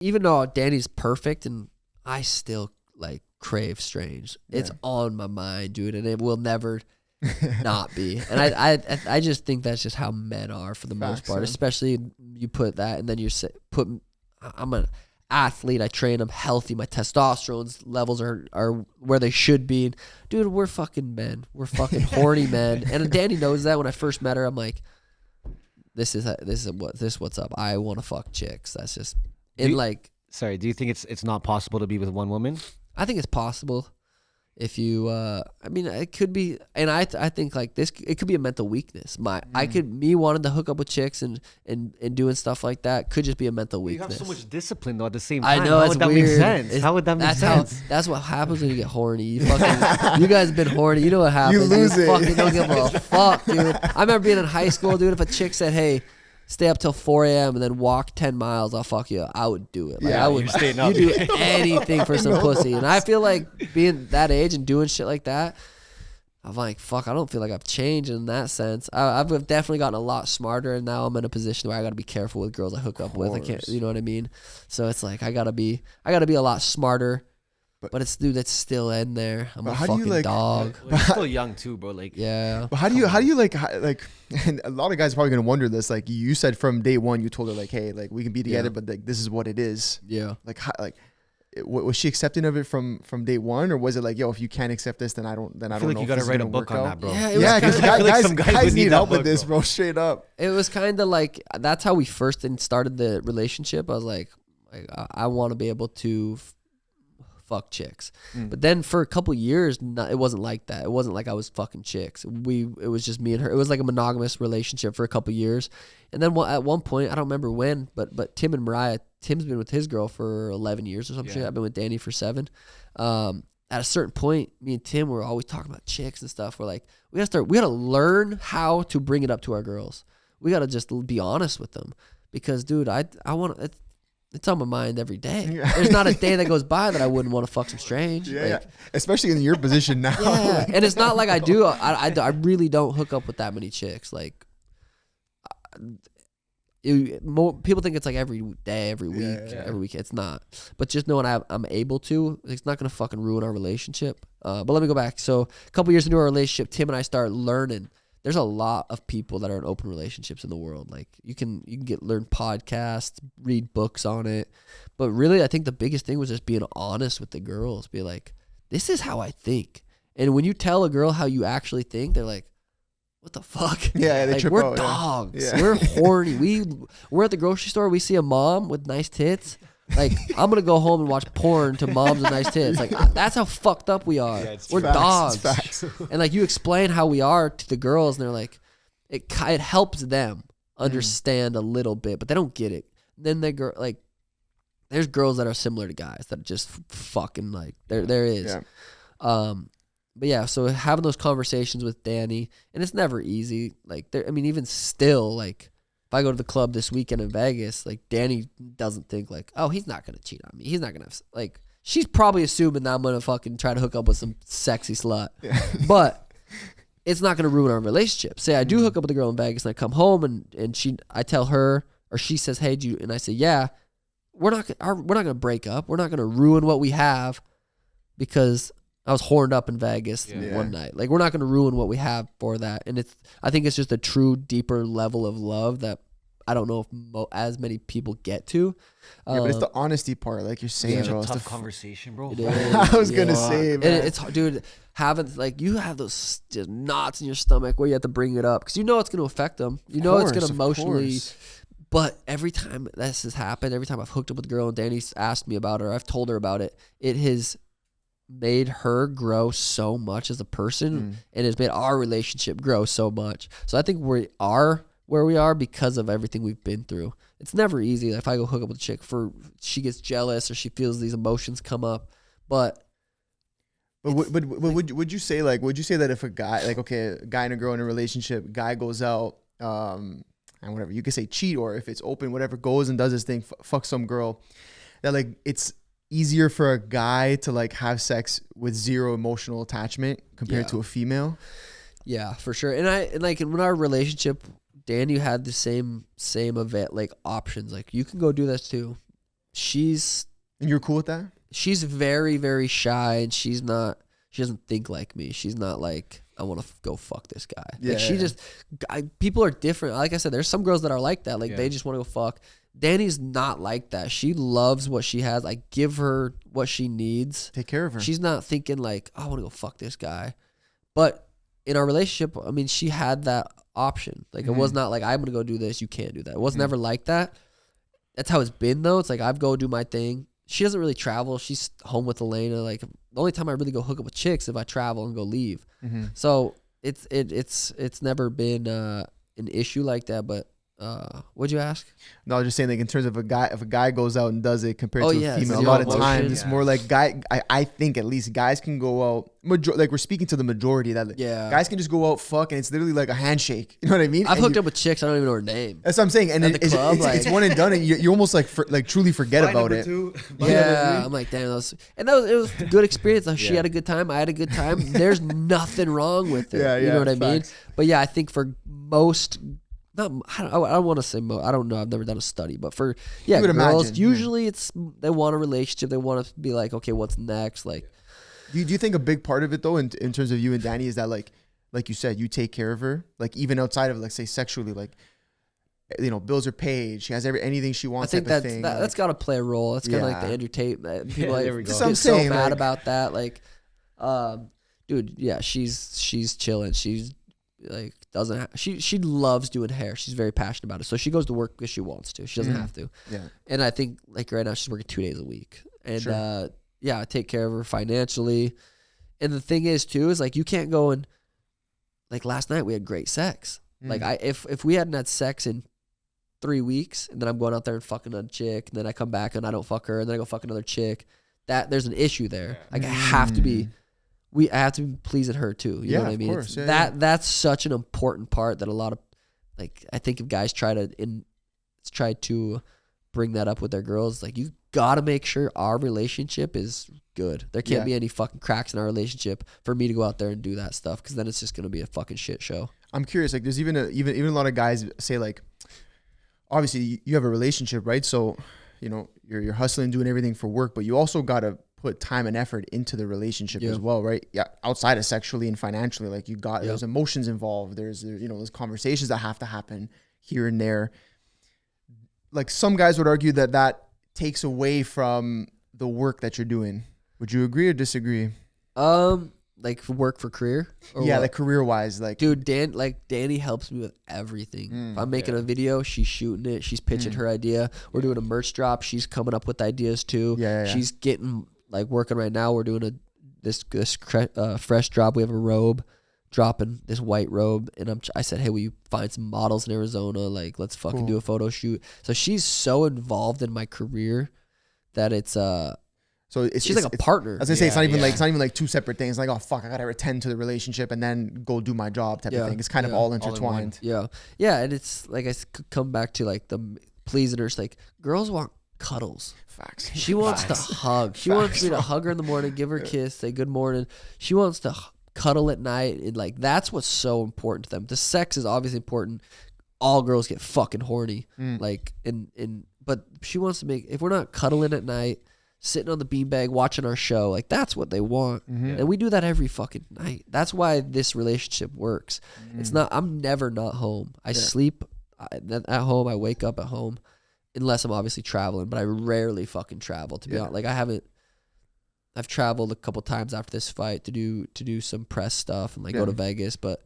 even though Danny's perfect and I still like crave strange. It's on my mind, dude, and it will never not be. And I just think that's just how men are for the most part. Especially you put that, and then I'm an athlete. I train. I'm healthy. My testosterone levels are where they should be. Dude, we're fucking men. We're fucking horny men. And Danny knows that. When I first met her, I'm like, this is what's up. I want to fuck chicks. That's just Sorry, do you think it's not possible to be with one woman? I think it's possible. If you, I mean, it could be, and I think like this, it could be a mental weakness. Me wanting to hook up with chicks and doing stuff like that could just be a mental weakness. You have so much discipline though at the same time. I know, how it's would that weird. make sense? How would that make sense? That's what happens when you get horny. You guys have been horny. You know what happens. You lose it. Fucking don't give a fuck, dude. I remember being in high school, dude. If a chick said, "Hey, stay up till 4 a.m. and then walk 10 miles, I'll fuck you," I would do it. Like, I would. You do anything for some pussy. And I feel like being that age and doing shit like that, I'm like, fuck, I don't feel like I've changed in that sense. I've definitely gotten a lot smarter, and now I'm in a position where I got to be careful with girls I hook up with. I can't, you know what I mean? So it's like I gotta be a lot smarter. But it's still in there. I'm a fucking dog. You're still young too, bro. Like, yeah. But how do you like, and a lot of guys are probably gonna wonder this. Like you said from day one, you told her like, hey, like we can be together, but like this is what it is. Yeah. Was she accepting of it from day one, or was it like, yo, if you can't accept this, then I don't feel know. like you gotta write a book on that, bro. Yeah, because guys need help with this, bro. Straight up. It was kind of like that's how we first started the relationship. I was like I want to be able to fuck chicks. But then for a couple years, it wasn't like that. It wasn't like I was fucking chicks. It was just me and her. It was like a monogamous relationship for a couple years. And then at one point, I don't remember when, but Tim and Mariah, Tim's been with his girl for 11 years or some shit. I've been with Danny for 7. At a certain point, me and Tim were always talking about chicks and stuff. We're like, we gotta learn how to bring it up to our girls. We gotta just be honest with them. Because dude, I want to, it's on my mind every day. There's not a day that goes by that I wouldn't want to fuck some strange. Yeah, especially in your position now. Yeah, and it's not like I do. I really don't hook up with that many chicks. Like, people think it's like every day, every week, every week. It's not. But just knowing I'm able to, it's not gonna fucking ruin our relationship. But let me go back. So a couple years into our relationship, Tim and I started learning. There's a lot of people that are in open relationships in the world. Like you can learn podcasts, read books on it. But really, I think the biggest thing was just being honest with the girls. Be like, this is how I think. And when you tell a girl how you actually think, they're like, what the fuck? Yeah, they trip we're out, dogs. Yeah. We're horny. We're at the grocery store. We see a mom with nice tits. Like, I'm going to go home and watch porn to moms with nice tits. Like, that's how fucked up we are. Yeah, we're dogs. And, like, you explain how we are to the girls, and they're like, it helps them understand a little bit, but they don't get it. Then there's girls that are similar to guys that are just fucking, like, there is. Yeah. But, yeah, so having those conversations with Danny, and it's never easy. Like, even still, like, if I go to the club this weekend in Vegas, like Danny doesn't think like, oh, he's not going to cheat on me. He's not going to like, she's probably assuming that I'm going to fucking try to hook up with some sexy slut, but it's not going to ruin our relationship. Say I do hook up with a girl in Vegas and I come home and I tell her, or she says, hey, and I say, yeah, we're not going to break up. We're not going to ruin what we have because I was horned up in Vegas one night. Like, we're not going to ruin what we have for that. And I think it's just a true, deeper level of love that I don't know if as many people get to. But it's the honesty part, like you're saying, bro. It's a tough conversation, bro. I was going to say, man. And it's hard, dude, you have those just knots in your stomach where you have to bring it up because you know it's going to affect them. You know it's going to emotionally. But every time this has happened, every time I've hooked up with a girl and Danny's asked me about her, I've told her about it, it has made her grow so much as a person and has made our relationship grow so much. So I think we are where we are because of everything we've been through. It's never easy. If I go hook up with a chick, she gets jealous or she feels these emotions come up, but would you say that if a guy, like, okay, a guy and a girl in a relationship, guy goes out and whatever, you could say cheat, or if it's open, whatever, goes and does his thing, fuck some girl, that like it's easier for a guy to like have sex with zero emotional attachment compared to a female? Yeah, for sure. And in our relationship, Danny had the same event, like options. Like, you can go do this too. she's And you're cool with that? she's very, very shy, and she doesn't think like me. She's not like, I want to go fuck this guy. Yeah. Like, she just, people are different. Like I said, there's some girls that are like that. Like, they just want to go fuck. Danny's not like that. She loves what she has. I give her what she needs. Take care of her. She's not thinking like, I want to go fuck this guy. But in our relationship, I mean, she had that option. Like, it was not like, I'm going to go do this, you can't do that. It was never like that. That's how it's been, though. It's like, I've go do my thing. She doesn't really travel. She's home with Elena. Like, the only time I really go hook up with chicks if I travel and go leave. So it's never been an issue like that. But what'd you ask? No, I was just saying, like, in terms of if a guy goes out and does it compared to a female, a zero lot of emotion. times it's more like I think at least guys can go out. Like, we're speaking to the majority that guys can just go out, fuck, and it's literally like a handshake. You know what I mean? I've hooked up with chicks I don't even know her name. That's what I'm saying. And At the club, it's one and done, and you almost like truly forget about it. Yeah, I'm like, damn, it was a good experience. Like, she had a good time, I had a good time. There's nothing wrong with it. Yeah, you know what I mean? facts. But yeah, I think for most, I don't want to say most. I don't know. I've never done a study, but for You would girls, imagine, usually it's they want a relationship. They want to be like, okay, what's next? Like, Do you think a big part of it though, in terms of you and Danny, is that like you said, you take care of her, like even outside of like say sexually, like bills are paid, she has anything she I wants. think type of thing. that's got to play a role. That's kind of like the Yeah. Andrew Tate. People there we like go. That's what I'm get so saying, mad like- about that. Like, dude, yeah, she's chilling. She's like she loves doing hair. She's very passionate about it. So she goes to work because she wants to. She doesn't have to. Yeah. And I think like right now she's working 2 days a week. And Sure. I take care of her financially. And the thing is too is like you can't go and like last night we had great sex. Like if we hadn't had sex in 3 weeks and then I'm going out there and fucking another chick and then I come back and I don't fuck her and then I go fuck another chick, that there's an issue there. Like I have to be I have to be pleasing her too. You know what I mean? Of course. It's Yeah, that's such an important part that a lot of like I think if guys try to bring that up with their girls, like you gotta make sure our relationship is good. There can't be any fucking cracks in our relationship for me to go out there and do that stuff because then it's just gonna be a fucking shit show. I'm curious. Like, there's even a lot of guys say like, obviously you have a relationship, right? So, you're hustling, doing everything for work, but you also gotta put time and effort into the relationship as well, right? Yeah, outside of sexually and financially, like there's emotions involved. There's there's conversations that have to happen here and there. Like some guys would argue that takes away from the work that you're doing. Would you agree or disagree? Like work for career? Or Yeah, what? like career wise, like Dude, Danny helps me with everything. If I'm making a video, she's shooting it. She's pitching her idea. We're doing a merch drop. She's coming up with ideas too. Yeah. She's getting like working right now. We're doing this fresh drop. We have a robe dropping, this white robe, and I said, hey, will you find some models in Arizona? Like, let's fucking do a photo shoot. So she's so involved in my career that it's she's like a partner. I was gonna say it's not even like two separate things. Like, oh fuck, I gotta attend to the relationship and then go do my job type of thing. It's kind of all intertwined. Yeah, and it's like I come back to like the pleasing her. It's like girls want cuddles. Facts. She wants to hug. She wants me to hug her in the morning, give her a kiss, say good morning. She wants to cuddle at night, and like that's what's so important to them. The sex is obviously important. All girls get fucking horny, like but she wants to make, if we're not cuddling at night, sitting on the beanbag watching our show, like that's what they want, and we do that every fucking night. That's why this relationship works. It's not. I'm never not home. I sleep at home. I wake up at home, unless I'm obviously traveling. But I rarely fucking travel. To be honest, like I've traveled a couple times after this fight to do some press stuff and like go to Vegas, but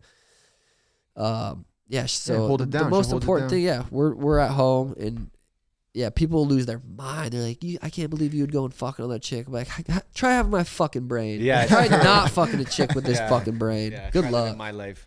so hold it down. the most important thing, we're at home, and people lose their mind. They're like, I can't believe you would go and fuck another chick. I'm like, try having my fucking brain. Yeah. Try not fucking a chick with this fucking brain. Yeah, Good try living luck. my life.